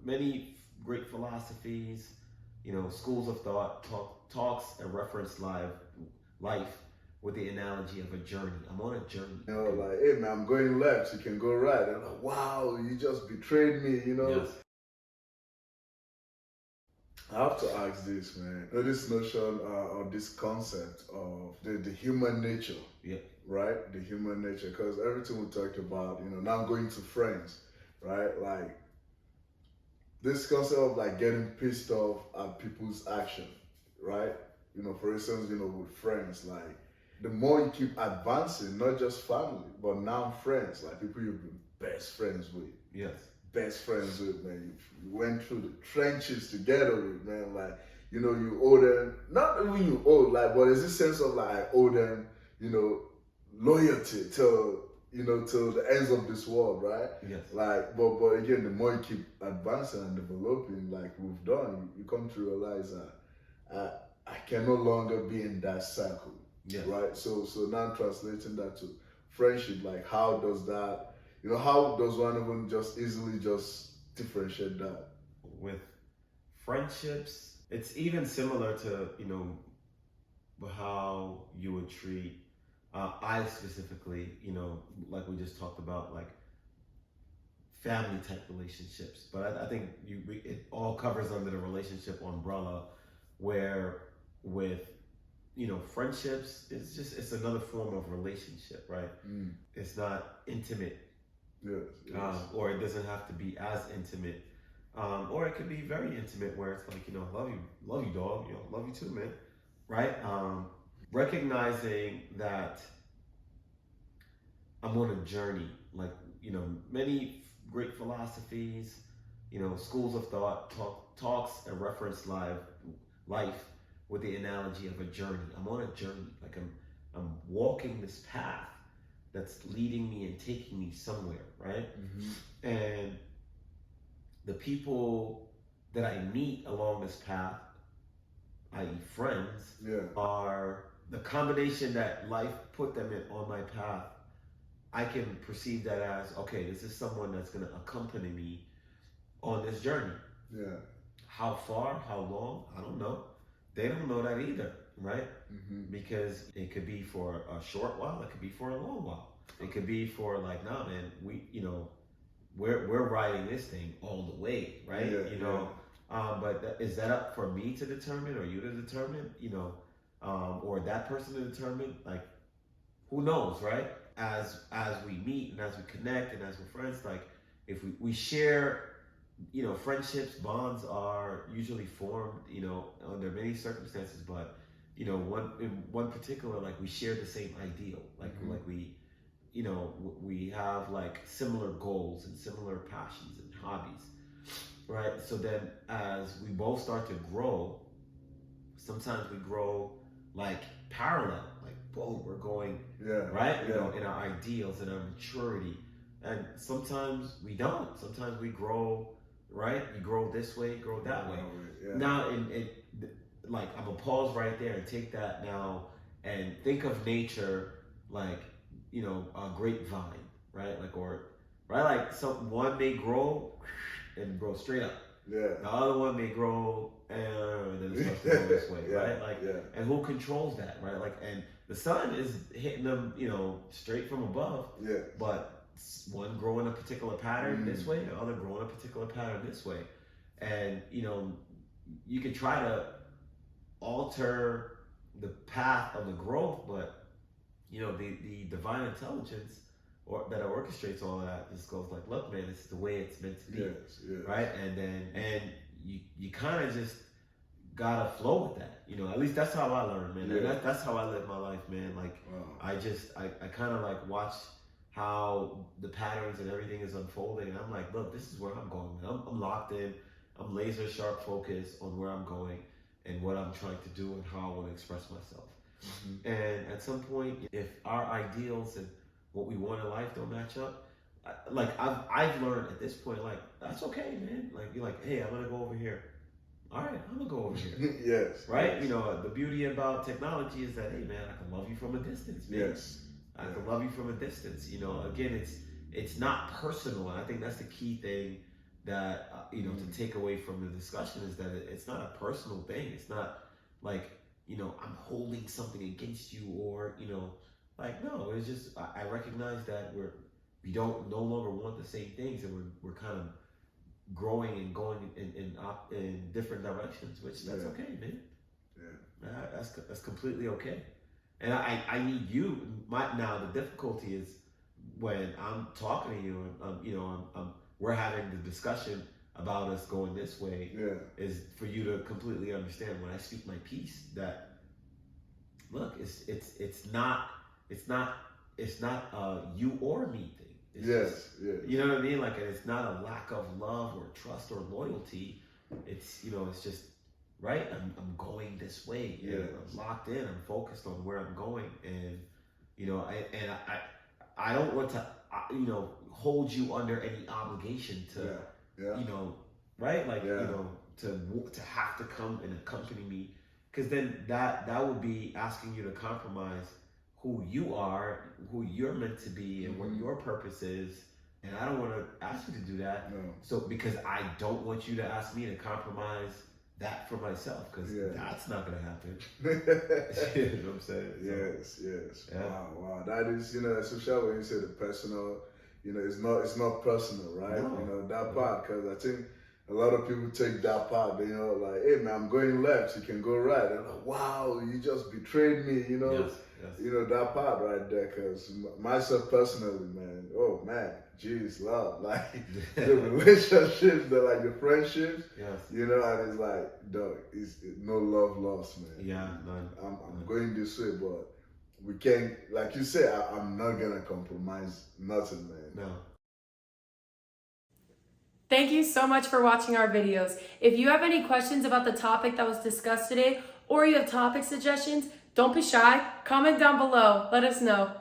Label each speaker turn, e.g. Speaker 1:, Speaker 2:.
Speaker 1: many great philosophies, schools of thought, talks and reference life with the analogy of a journey. I'm on a journey.
Speaker 2: Like, hey man, I'm going left, you can go right. I'm like, wow, you just betrayed me.
Speaker 1: Yes.
Speaker 2: I have to ask this, man. This notion or this concept of the human nature.
Speaker 1: Yeah.
Speaker 2: Right? The human nature. Because everything we talked about, now going to friends, right? Like, this concept of like getting pissed off at people's action, right? For instance, with friends, like, the more you keep advancing, not just family, but now friends, like people you've been best friends with.
Speaker 1: Yes.
Speaker 2: Best friends with, man. You went through the trenches together with, man. Like, you owe them, not even you owe, like, but there's this sense of like, I owe them, loyalty till the ends of this world, right?
Speaker 1: Yes.
Speaker 2: Like, but again, the more you keep advancing and developing, like we've done, you come to realize that I can no longer be in that circle.
Speaker 1: Yes.
Speaker 2: Right? So now translating that to friendship, like how does that, how does one even just easily just differentiate that?
Speaker 1: With friendships, it's even similar to, how you would treat, I specifically, like we just talked about, like family type relationships. But I think it all covers under the relationship umbrella, where with friendships, it's another form of relationship, right? It's not intimate.
Speaker 2: Yes.
Speaker 1: Or it doesn't have to be as intimate. Or it could be very intimate where it's like, love you, dog, love you too, man. Right? Recognizing that I'm on a journey, like, many great philosophies, schools of thought, talks and reference life with the analogy of a journey. I'm on a journey, like I'm walking this path that's leading me and taking me somewhere, right?
Speaker 2: Mm-hmm.
Speaker 1: And the people that I meet along this path, i.e. friends, are the combination that life put them in on my path. I can perceive that as, okay, this is someone that's going to accompany me on this journey.
Speaker 2: Yeah.
Speaker 1: How far, how long, I don't know. They don't know that either, right?
Speaker 2: Mm-hmm.
Speaker 1: Because it could be for a short while, it could be for a long while. It could be for like, nah, man, we're riding this thing all the way, right? But is that up for me to determine, or you to determine, or that person to determine? Like, who knows, right? As we meet and as we connect and as we're friends, like if we share, friendships, bonds are usually formed, under many circumstances, but one particular, like we share the same ideal, like
Speaker 2: Mm-hmm.
Speaker 1: like we have like similar goals and similar passions and hobbies, right? So then as we both start to grow, sometimes we grow like parallel, like boom, we're going right, in our ideals and our maturity, and sometimes we don't. Sometimes we grow, right? You grow this way, you grow that way.
Speaker 2: Yeah.
Speaker 1: Now, like I'm gonna pause right there and take that now and think of nature like a grapevine, right? Like one may grow and grow straight up.
Speaker 2: Yeah.
Speaker 1: The other one may grow and then it starts to go this way, right? Like, and who controls that, right? Like, and the sun is hitting them, straight from above.
Speaker 2: Yeah.
Speaker 1: But one growing a particular pattern this way, the other growing a particular pattern this way, and you could try to alter the path of the growth, but the divine intelligence that orchestrates all of that just goes like, look, man, this is the way it's meant to be.
Speaker 2: Yes.
Speaker 1: Right? And you kind of just gotta flow with that. At least that's how I learned, man.
Speaker 2: Yeah.
Speaker 1: And that's how I live my life, man. Like, wow. I kind of like watch how the patterns and everything is unfolding, and I'm like, look, this is where I'm going, man. I'm locked in. I'm laser sharp focused on where I'm going and what I'm trying to do and how I want to express myself. Mm-hmm. And at some point, if our ideals and what we want in life don't match up, like I've learned at this point, like, that's okay, man. Like, you're like, hey, I'm gonna go over here. All right, I'm gonna go over here.
Speaker 2: Yes.
Speaker 1: Right? Yes. The beauty about technology is that, hey, man, I can love you from a distance, man. Yes. I can love you from a distance. Again, it's not personal, and I think that's the key thing that to take away from the discussion is that it's not a personal thing. It's not like I'm holding something against you, or like, no. It's just I recognize that we don't no longer want the same things, and we're kind of growing and going in different directions, which that's okay, man. Yeah, that's completely okay. And I need you. Now the difficulty is when I'm talking to you, and we're having the discussion about us going this way. Is for you to completely understand when I speak my piece that, look, it's not a you or me thing. It's just, you know what I mean? Like, it's not a lack of love or trust or loyalty. It's it's just, right. I'm going this way. Yeah. I'm locked in. I'm focused on where I'm going, and I don't want to hold you under any obligation to right, like to have to come and accompany me, because then that would be asking you to compromise who you are, who you're meant to be, and what your purpose is. And I don't want to ask you to do that. No. So because I don't want you to ask me to compromise that for myself, because that's not going to happen. You know what I'm saying?
Speaker 2: Yes. Yeah. Wow. That is, especially when you say the personal, it's not personal, right? No. That part, because I think a lot of people take that part, like, hey man, I'm going left, you can go right. And like, wow, you just betrayed me,
Speaker 1: Yes.
Speaker 2: That part right there. Because myself personally, man, oh man, geez, love, like the relationships, the friendships, and it's like, dog, it's no love lost, man.
Speaker 1: Yeah, none.
Speaker 2: I'm going this way, but we can't, like you say, I'm not gonna compromise nothing, man.
Speaker 1: No.
Speaker 3: Thank you so much for watching our videos. If you have any questions about the topic that was discussed today, or you have topic suggestions, don't be shy. Comment down below. Let us know.